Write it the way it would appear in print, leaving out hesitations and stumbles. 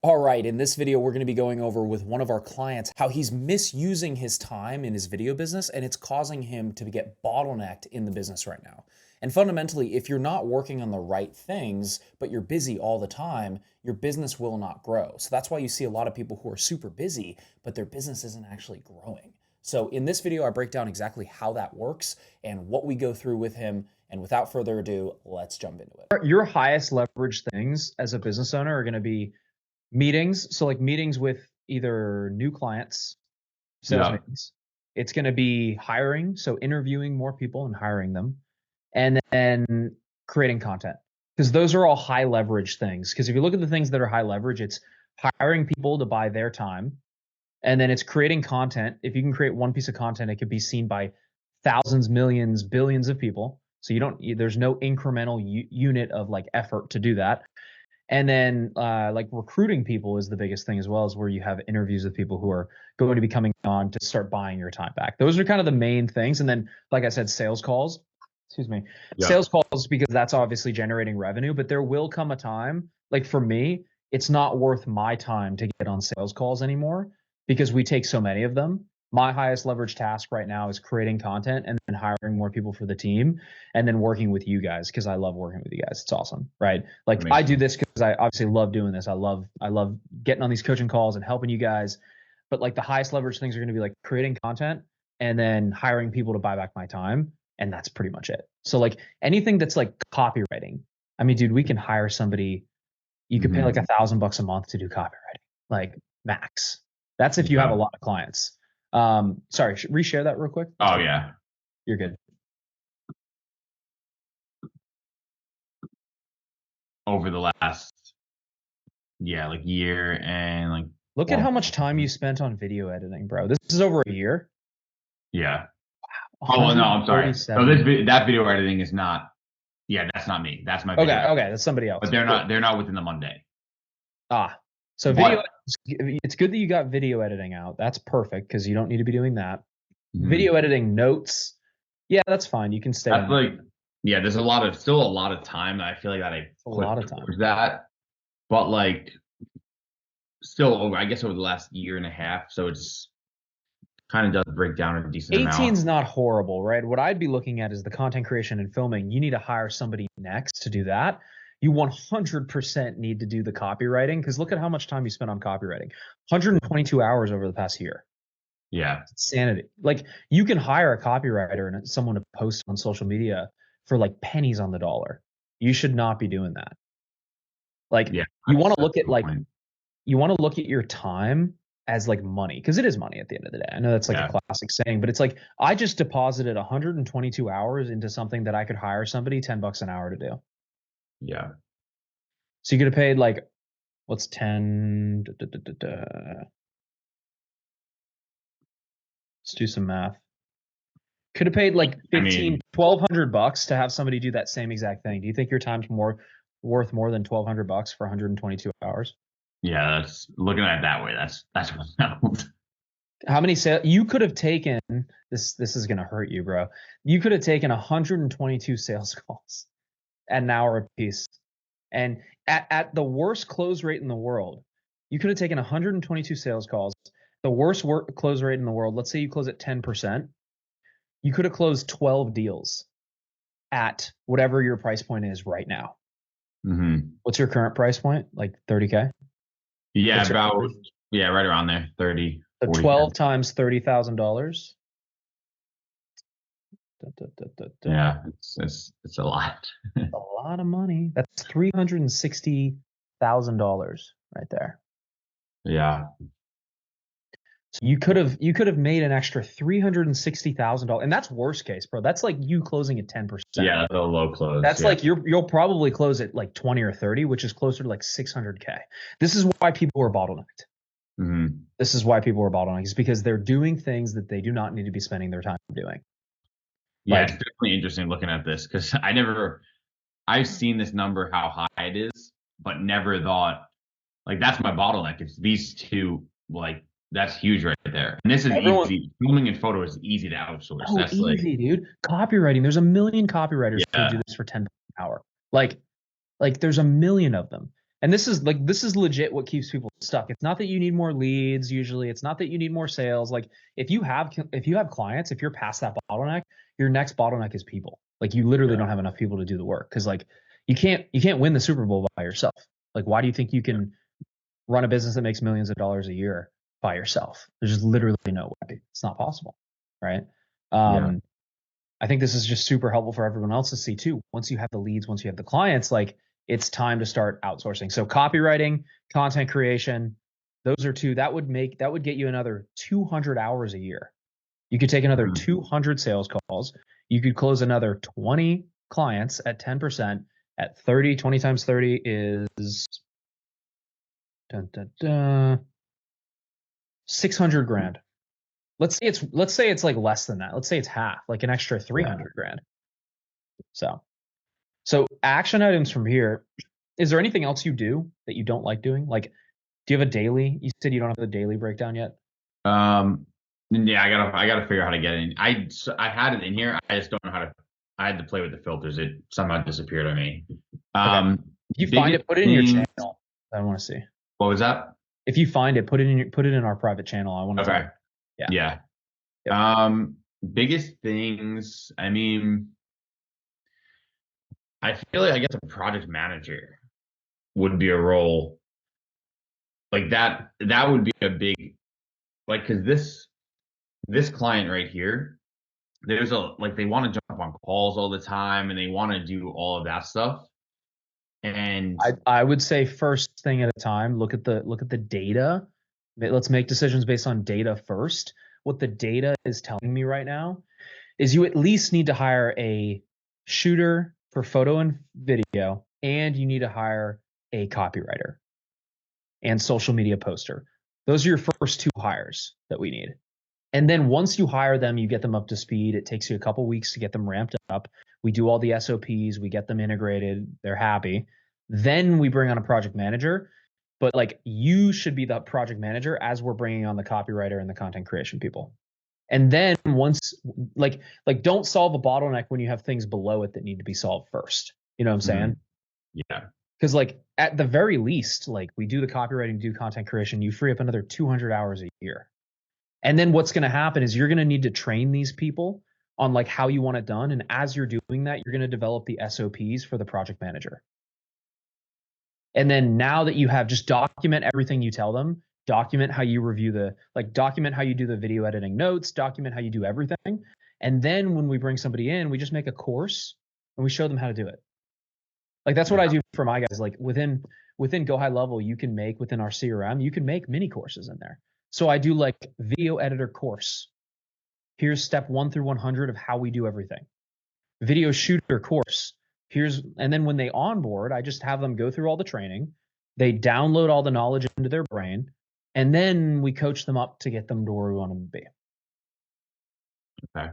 All right, in this video, we're going to be going over with one of our clients how he's misusing his time in his video business and it's causing him to get bottlenecked in the business right now. And fundamentally, if you're not working on the right things, but you're busy all the time, your business will not grow. So that's why you see a lot of people who are super busy, but their business isn't actually growing. So in this video, I break down exactly how that works and what we go through with him. And without further ado, let's jump into it. Your highest leverage things as a business owner are going to be meetings. So like meetings with either new clients, sales Yeah. meetings. It's going to be hiring. So interviewing more people and hiring them, and then creating content, because those are all high leverage things. Because if you look at the things that are high leverage, it's hiring people to buy their time. And then it's creating content. If you can create one piece of content, it could be seen by thousands, millions, billions of people. So there's no incremental unit of like effort to do that. And then like recruiting people is the biggest thing as well, as where you have interviews with people who are going to be coming on to start buying your time back. Those are kind of the main things. And then, like I said, sales calls, sales calls, because that's obviously generating revenue. But there will come a time, like for me, it's not worth my time to get on sales calls anymore because we take so many of them. My highest leverage task right now is creating content and then hiring more people for the team and then working with you guys, because I love working with you guys. It's awesome, right? Like Amazing. I do this because I obviously love doing this. I love getting on these coaching calls and helping you guys. But like the highest leverage things are going to be like creating content and then hiring people to buy back my time. And that's pretty much it. So like anything that's like copywriting, I mean, dude, we can hire somebody. You could pay like $1,000 a month to do copywriting, like max. That's if you have a lot of clients. Sorry, reshare that real quick. Oh yeah. You're good. Over the last, like year and like. Look at how much time you spent on video editing, bro. This is over a year. Yeah. Oh well, no, I'm sorry. So that video editing is not. Yeah, that's not me. That's my video. Okay, that's somebody else. But they're not within the Monday. So video. It's good that you got video editing out. That's perfect because you don't need to be doing that. Video editing notes. Yeah, that's fine. You can stay. That's there's still a lot of time that I feel like that I put a lot of time towards that, but like still I guess over the last year and a half, so it's kind of does break down a decent amount. 18's not horrible, right? What I'd be looking at is the content creation and filming. You need to hire somebody next to do that. You 100% need to do the copywriting, because look at how much time you spent on copywriting. 122 hours over the past year. Yeah. It's insanity. Like you can hire a copywriter and someone to post on social media for like pennies on the dollar. You should not be doing that. Like you want to look at your time as like money, because it is money at the end of the day. I know that's like a classic saying, but it's like I just deposited 122 hours into something that I could hire somebody $10 an hour to do. Yeah. So you could have paid like, what's 10? Let's do some math. Could have paid like $1,200 to have somebody do that same exact thing. Do you think your time's worth more than $1,200 for 122 hours? Yeah, that's looking at it that way. That's how many sales you could have taken. This is gonna hurt you, bro. You could have taken 122 sales calls at an hour a piece, and at the worst close rate in the world, you could have taken 122 sales calls. The worst close rate in the world. Let's say you close at 10%. You could have closed 12 deals at whatever your price point is right now. What's your current price point? Like 30K? Yeah, right around there, 30. So 12 times $30,000. Yeah, it's a lot. A lot of money. That's $360,000 right there. Yeah. So you could have made an extra $360,000, and that's worst case, bro. That's like you closing at 10%. Yeah, that's a low close. That's like you'll probably close at like 20 or 30, which is closer to like 600K. This is why people are bottlenecked. This is why people are bottlenecked, is because they're doing things that they do not need to be spending their time doing. Yeah, it's definitely interesting looking at this, because I've seen this number how high it is, but never thought like that's my bottleneck. It's these two, like that's huge right there. And this is easy. Filming and photo is easy to outsource. Oh, that's easy, dude. Copywriting. There's a million copywriters who do this for $10 an hour. Like there's a million of them. And this is legit what keeps people stuck. It's not that you need more leads. Usually it's not that you need more sales. Like if you have clients, if you're past that bottleneck, your next bottleneck is people. Like you literally don't have enough people to do the work. Cause like you can't win the Super Bowl by yourself. Like why do you think you can run a business that makes millions of dollars a year by yourself? There's just literally no way. It's not possible. Right. I think this is just super helpful for everyone else to see too. Once you have the leads, once you have the clients, like it's time to start outsourcing. So copywriting, content creation, those are two that would get you another 200 hours a year. You could take another 200 sales calls. You could close another 20 clients at 10%. At 30, 20 times 30 is 600 grand. Let's say it's like less than that. Let's say it's half, like an extra 300 grand. So action items from here. Is there anything else you do that you don't like doing? Like, do you have a daily? You said you don't have the daily breakdown yet. Yeah, I gotta figure out how to get it in. I had it in here. I just don't know how to. I had to play with the filters. It somehow disappeared on me. Okay. If you find it, put it in your channel. I want to see. What was that? If you find it, put it in our private channel. I want to. Okay. Yeah. Yep. Biggest things. I mean, I feel like I guess a project manager would be a role like that. That would be a big, like, because this client right here, there's they want to jump on calls all the time and they want to do all of that stuff. And I would say first thing at a time, look at the data. Let's make decisions based on data first. What the data is telling me right now is you at least need to hire a shooter for photo and video, and you need to hire a copywriter and social media poster. Those are your first two hires that we need. And then once you hire them, you get them up to speed. It takes you a couple weeks to get them ramped up. We do all the SOPs, we get them integrated, they're happy. Then we bring on a project manager. But like you should be the project manager as we're bringing on the copywriter and the content creation people. And then once like don't solve a bottleneck when you have things below it that need to be solved first. You know what I'm saying? Yeah. Because like at the very least, like we do the copywriting, do content creation, you free up another 200 hours a year. And then what's going to happen is you're going to need to train these people on like how you want it done. And as you're doing that, you're going to develop the SOPs for the project manager. And then now that you have, just document everything you tell them, document how you review document how you do the video editing notes, document how you do everything. And then when we bring somebody in, we just make a course and we show them how to do it. Like that's what I do for my guys. Like within Go High Level, you can make within our CRM, you can make mini courses in there. So I do like video editor course. Here's step 1 through 100 of how we do everything. Video shooter course. And then when they onboard, I just have them go through all the training. They download all the knowledge into their brain, and then we coach them up to get them to where we want them to be. Okay.